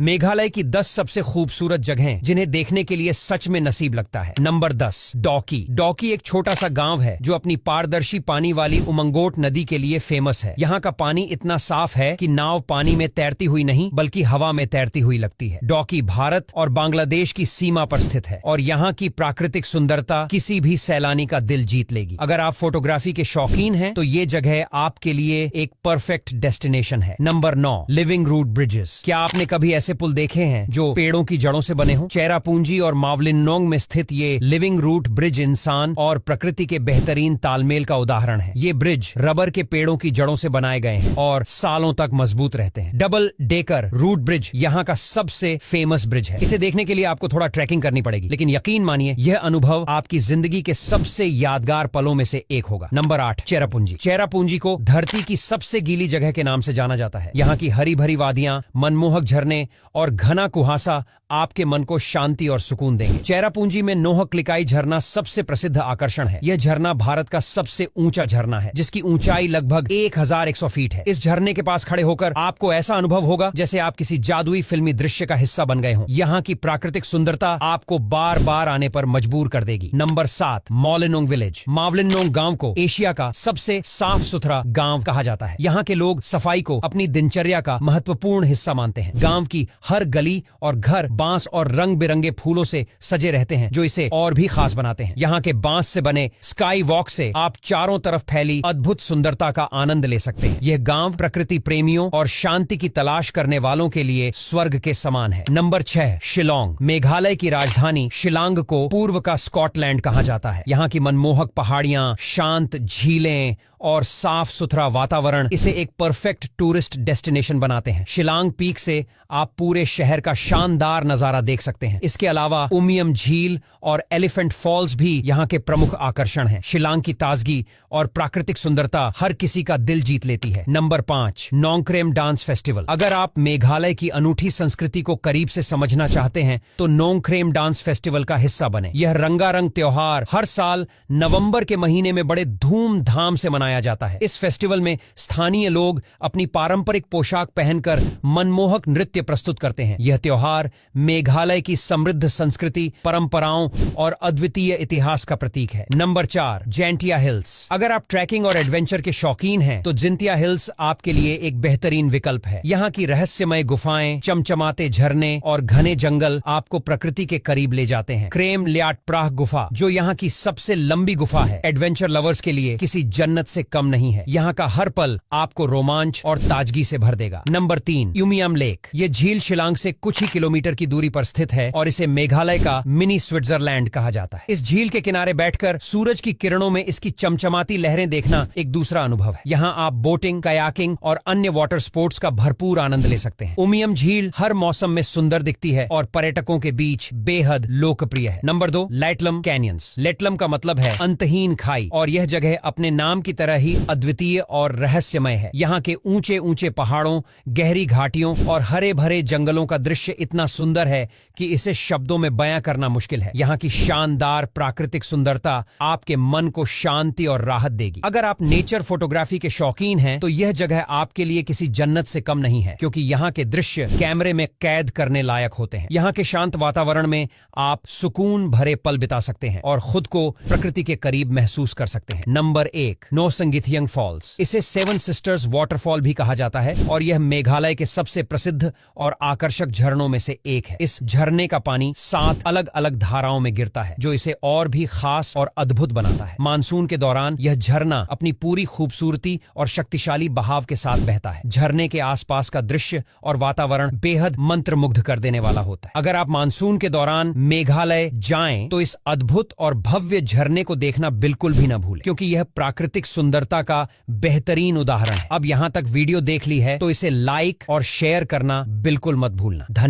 मेघालय की 10 सबसे खूबसूरत जगहें जिन्हें देखने के लिए सच में नसीब लगता है। नंबर 10, डॉकी। डॉकी एक छोटा सा गांव है जो अपनी पारदर्शी पानी वाली उमंगोट नदी के लिए फेमस है। यहाँ का पानी इतना साफ है कि नाव पानी में तैरती हुई नहीं बल्कि हवा में तैरती हुई लगती है। डॉकी भारत और बांग्लादेश की सीमा पर स्थित है और यहाँ की प्राकृतिक सुंदरता किसी भी सैलानी का दिल जीत लेगी। अगर आप फोटोग्राफी के शौकीन हैं तो ये जगह आपके लिए एक परफेक्ट डेस्टिनेशन है। Number 9, living root bridges. क्या आपने कभी ऐसे पुल देखे हैं जो पेड़ों की जड़ों से बने हों? चेरापूंजी और मावलिनोंग में स्थित ये लिविंग रूट ब्रिज इंसान और प्रकृति के बेहतरीन तालमेल का उदाहरण है। ये ब्रिज रबर के पेड़ों की जड़ों से बनाए गए हैं और सालों तक मजबूत रहते हैं। डबल डेकर रूट ब्रिज यहाँ का सबसे फेमस ब्रिज है। इसे देखने के लिए आपको थोड़ा ट्रैकिंग करनी पड़ेगी, लेकिन यकीन मानिए यह अनुभव आपकी जिंदगी के सबसे यादगार पलों में से एक होगा। नंबर 8, चेरापूंजी। चेरापूंजी को धरती की सबसे गीली जगह के नाम से जाना जाता है। यहाँ की हरी भरी वादियां, मनमोहक झरने और घना कुहासा आपके मन को शांति और सुकून देंगे। चेरापूंजी में नोहक्लिकाई झरना सबसे प्रसिद्ध आकर्षण है। यह झरना भारत का सबसे ऊंचा झरना है जिसकी ऊंचाई लगभग 1100 फीट है। इस झरने के पास खड़े होकर आपको ऐसा अनुभव होगा जैसे आप किसी जादुई फिल्मी दृश्य का हिस्सा बन गए हों। यहाँ की प्राकृतिक सुंदरता आपको बार बार आने पर मजबूर कर देगी। Number 7, Mawlynnong village. मावलिनोंग गांव को एशिया का सबसे साफ सुथरा गांव कहा जाता है। यहाँ के लोग सफाई को अपनी दिनचर्या का महत्वपूर्ण हिस्सा मानते हैं। गांव की हर गली और घर बांस और रंग बिरंगे फूलों से सजे रहते हैं जो इसे और भी खास बनाते हैं। यहाँ के बांस से बने स्काई वॉक से आप चारों तरफ फैली अद्भुत सुंदरता का आनंद ले सकते हैं। यह गांव प्रकृति प्रेमियों और शांति की तलाश करने वालों के लिए स्वर्ग के समान है। नंबर 6, शिलोंग। मेघालय की राजधानी शिलांग को पूर्व का स्कॉटलैंड कहा जाता है। यहाँ की मनमोहक पहाड़ियां, शांत झीलें और साफ सुथरा वातावरण इसे एक परफेक्ट टूरिस्ट डेस्टिनेशन बनाते हैं। शिलांग पीक से आप पूरे शहर का शानदार नजारा देख सकते हैं। इसके अलावा उमियम झील और एलिफेंट फॉल्स भी यहाँ के प्रमुख आकर्षण हैं। शिलांग की ताजगी और प्राकृतिक सुंदरता हर किसी का दिल जीत लेती है। Number 5, Nongkrem dance festival. अगर आप मेघालय की अनूठी संस्कृति को करीब से समझना चाहते हैं तो नोंगक्रेम डांस फेस्टिवल का हिस्सा बने। यह रंगारंग त्योहार हर साल नवंबर के महीने में बड़े धूमधाम से मनाया जाता है। इस फेस्टिवल में स्थानीय लोग अपनी पारंपरिक पोशाक पहनकर मनमोहक नृत्य प्रस्तुत करते हैं। यह त्योहार मेघालय की समृद्ध संस्कृति, परंपराओं और अद्वितीय इतिहास का प्रतीक है। Number 4, Jaintia hills. अगर आप ट्रैकिंग और एडवेंचर के शौकीन हैं तो जैंटिया हिल्स आपके लिए एक बेहतरीन विकल्प है। यहाँ की रहस्यमय गुफाएं, चमचमाते झरने और घने जंगल आपको प्रकृति के करीब ले जाते हैं। क्रेम लियाट प्राह गुफा, जो यहाँ की सबसे लंबी गुफा है, एडवेंचर लवर्स के लिए किसी जन्नत से कम नहीं है। यहाँ का हर पल आपको रोमांच और ताजगी से भर देगा। Number 3, Umiam lake. ये झील शिलांग से कुछ ही किलोमीटर की दूरी पर स्थित है और इसे मेघालय का मिनी स्विट्जरलैंड कहा जाता है। इस झील के किनारे बैठकर सूरज की किरणों में इसकी चमचमाती लहरें देखना एक दूसरा अनुभव है। यहाँ आप बोटिंग, कयाकिंग और अन्य वाटर स्पोर्ट्स का भरपूर आनंद ले सकते हैं। उमियम झील हर मौसम में सुंदर दिखती है और पर्यटकों के बीच बेहद लोकप्रिय है। Number 2, लेटलम canyons. लेटलम का मतलब है अंतहीन खाई और यह जगह अपने नाम की तरह ही अद्वितीय और रहस्यमय है। यहाँ के ऊंचे ऊंचे पहाड़ों, गहरी घाटियों और हरे भरे जंगलों का दृश्य इतना सुंदर है कि इसे शब्दों में बयां करना मुश्किल है। यहाँ की शानदार प्राकृतिक सुंदरता आपके मन को शांति और राहत देगी। अगर आप नेचर फोटोग्राफी के शौकीन हैं तो यह जगह आपके लिए किसी जन्नत से कम नहीं है, क्योंकि यहाँ के दृश्य कैमरे में कैद करने लायक होते हैं। यहाँ के शांत वातावरण में आप सुकून भरे पल बिता सकते हैं और खुद को प्रकृति के करीब महसूस कर सकते हैं। Number 1, Nohsngithiang falls. इसे 7 सिस्टर्स वाटरफॉल भी कहा जाता है और यह मेघालय के सबसे प्रसिद्ध और आकर्षक झरनों में से एक है। इस झरने का पानी 7 अलग अलग धाराओं में गिरता है जो इसे और भी खास और अद्भुत बनाता है। मानसून के दौरान यह झरना अपनी पूरी खूबसूरती और शक्तिशाली बहाव के साथ बहता है। झरने के आसपास का दृश्य और वातावरण बेहद मंत्रमुग्ध कर देने वाला होता है। अगर आप मानसून के दौरान मेघालय जाएं तो इस अद्भुत और भव्य झरने को देखना बिल्कुल भी न भूलें, क्योंकि यह प्राकृतिक सुंदरता का बेहतरीन उदाहरण है। अब यहाँ तक वीडियो देख ली है तो इसे लाइक और शेयर करना बिल्कुल मत भूलना। धन्यवाद।